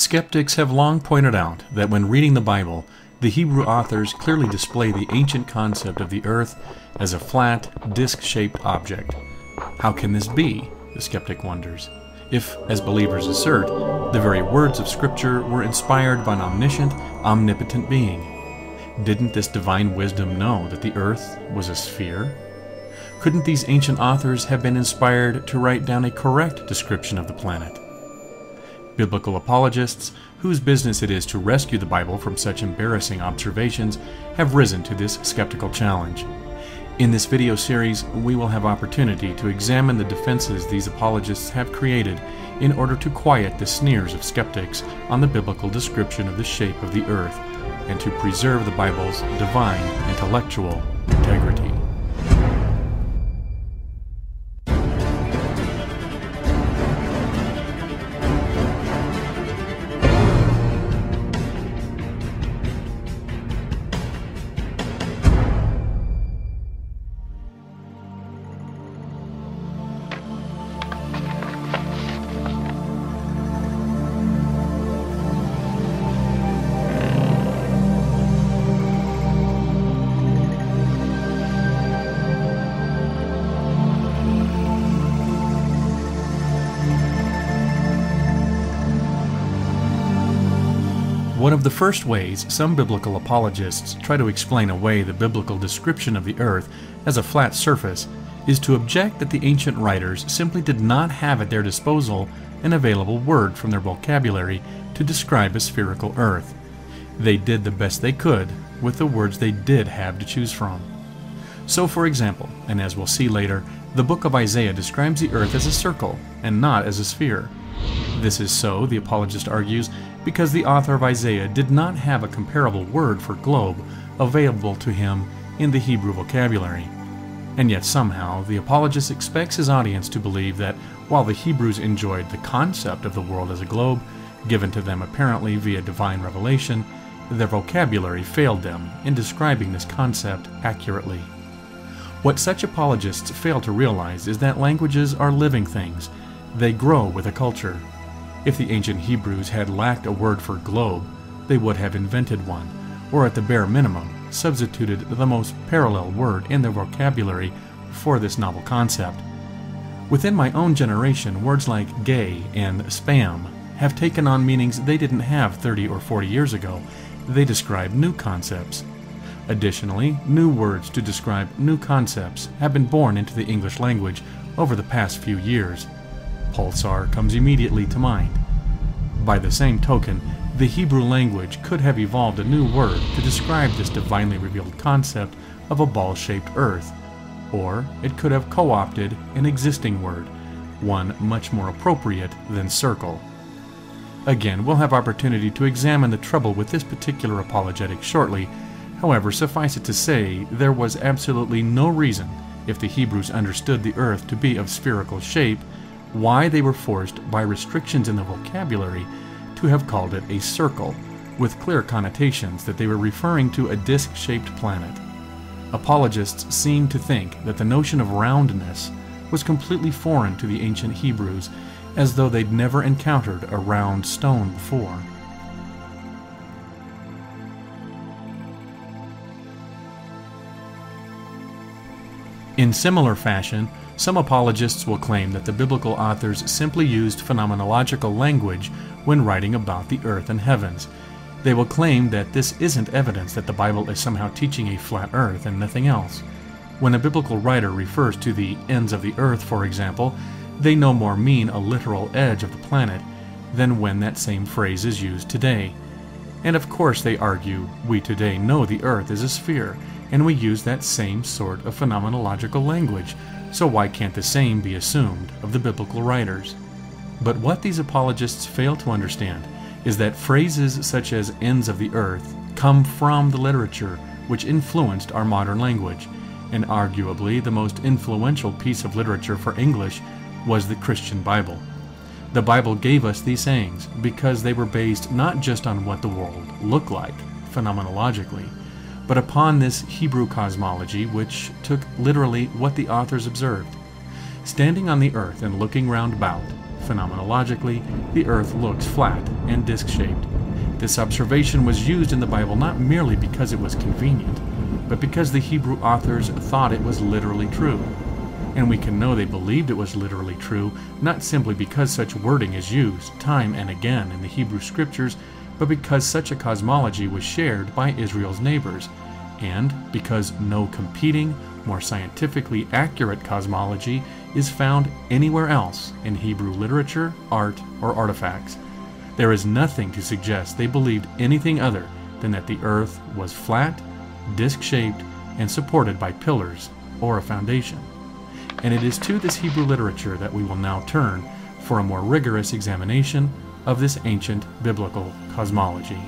Skeptics have long pointed out that when reading the Bible, the Hebrew authors clearly display the ancient concept of the earth as a flat, disc-shaped object. How can this be, the skeptic wonders, if, as believers assert, the very words of Scripture were inspired by an omniscient, omnipotent being? Didn't this divine wisdom know that the earth was a sphere? Couldn't these ancient authors have been inspired to write down a correct description of the planet? Biblical apologists, whose business it is to rescue the Bible from such embarrassing observations, have risen to this skeptical challenge. In this video series, we will have opportunity to examine the defenses these apologists have created in order to quiet the sneers of skeptics on the biblical description of the shape of the earth, and to preserve the Bible's divine intellectual integrity. One of the first ways some biblical apologists try to explain away the biblical description of the earth as a flat surface is to object that the ancient writers simply did not have at their disposal an available word from their vocabulary to describe a spherical earth. They did the best they could with the words they did have to choose from. So, for example, and as we'll see later, the book of Isaiah describes the earth as a circle and not as a sphere. This is so, the apologist argues, because the author of Isaiah did not have a comparable word for globe available to him in the Hebrew vocabulary. And yet somehow the apologist expects his audience to believe that while the Hebrews enjoyed the concept of the world as a globe, given to them apparently via divine revelation, their vocabulary failed them in describing this concept accurately. What such apologists fail to realize is that languages are living things. They grow with a culture. If the ancient Hebrews had lacked a word for globe, they would have invented one, or at the bare minimum, substituted the most parallel word in their vocabulary for this novel concept. Within my own generation, words like gay and spam have taken on meanings they didn't have 30 or 40 years ago. They describe new concepts. Additionally, new words to describe new concepts have been born into the English language over the past few years. Pulsar comes immediately to mind. By the same token, the Hebrew language could have evolved a new word to describe this divinely revealed concept of a ball-shaped earth, or it could have co-opted an existing word, one much more appropriate than circle. Again, we'll have opportunity to examine the trouble with this particular apologetic shortly. However, suffice it to say, there was absolutely no reason, if the Hebrews understood the earth to be of spherical shape, why they were forced by restrictions in the vocabulary to have called it a circle, with clear connotations that they were referring to a disc-shaped planet. Apologists seem to think that the notion of roundness was completely foreign to the ancient Hebrews, as though they'd never encountered a round stone before. In similar fashion, some apologists will claim that the biblical authors simply used phenomenological language when writing about the earth and heavens. They will claim that this isn't evidence that the Bible is somehow teaching a flat earth and nothing else. When a biblical writer refers to the ends of the earth, for example, they no more mean a literal edge of the planet than when that same phrase is used today. And of course, they argue, we today know the earth is a sphere, and we use that same sort of phenomenological language, so why can't the same be assumed of the biblical writers? But what these apologists fail to understand is that phrases such as ends of the earth come from the literature which influenced our modern language, and arguably the most influential piece of literature for English was the Christian Bible. The Bible gave us these sayings because they were based not just on what the world looked like, phenomenologically, but upon this Hebrew cosmology which took literally what the authors observed. Standing on the earth and looking round about, phenomenologically, the earth looks flat and disc-shaped. This observation was used in the Bible not merely because it was convenient, but because the Hebrew authors thought it was literally true. And we can know they believed it was literally true, not simply because such wording is used time and again in the Hebrew scriptures, but because such a cosmology was shared by Israel's neighbors, and because no competing, more scientifically accurate cosmology is found anywhere else in Hebrew literature, art, or artifacts. There is nothing to suggest they believed anything other than that the earth was flat, disc-shaped, and supported by pillars or a foundation. And it is to this Hebrew literature that we will now turn for a more rigorous examination of this ancient biblical cosmology.